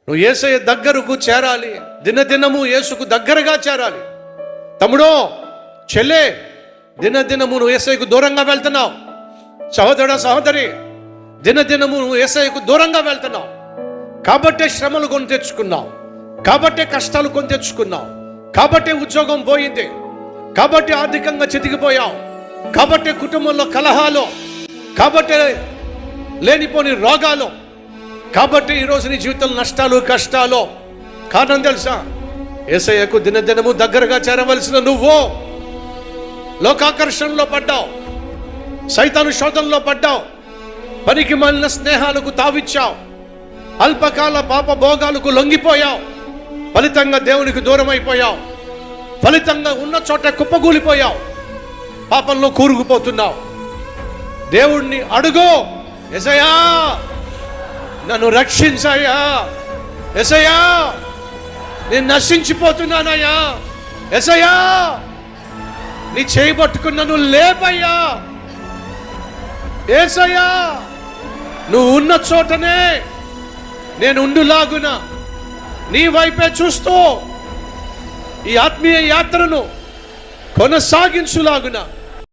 నువ్వు యేసయ్య దగ్గరకు చేరాలి, దినదినము యేసుకు దగ్గరగా చేరాలి. తమ్ముడో, చెల్లె, దినదినము నువ్వు యేసయ్యకు దూరంగా వెళ్తున్నావు. సహోదరుడా, సహోదరి, దినదినము నువ్వు యేసయ్యకు దూరంగా వెళ్తున్నావు. కాబట్టే శ్రమలు కొని తెచ్చుకున్నావు, కాబట్టే కష్టాలు కొని తెచ్చుకున్నావు, కాబట్టే ఉద్యోగం పోయింది, కాబట్టి ఆర్థికంగా చితికిపోయావు, కాబట్టి కుటుంబంలో కలహాలు, కాబట్టి లేనిపోని రోగాలు, కాబట్టి ఈరోజు నీ జీవితంలో నష్టాలు కష్టాలు. కారణం తెలుసా? యేసయ్యకు దినదినము దగ్గరగా చేరవలసిన నువ్వు లోకాకర్షణలో పడ్డావు, సైతాను శోధనలో పడ్డావు, పనికి మాలిన స్నేహాలకు తావిచ్చావు, అల్పకాల పాప భోగాలకు లొంగిపోయావు, ఫలితంగా దేవునికి దూరం అయిపోయావు, ఫలితంగా ఉన్న చోట కుప్పగూలిపోయావు, పాపంలో కూరుకుపోతున్నావు. దేవుణ్ణి అడుగు, యేసయ్యా నన్ను రక్షించయ్యా, యేసయ్యా నేను నశించిపోతున్నానయ్యా, యేసయ్యా నీ చేయి పట్టుకుని నన్ను లేపయ్యా, యేసయ్యా నువ్వు ఉన్న చోటనే నేను ఉండులాగున నీ వైపే చూస్తూ ఈ ఆత్మీయ యాత్రను కొనసాగించులాగున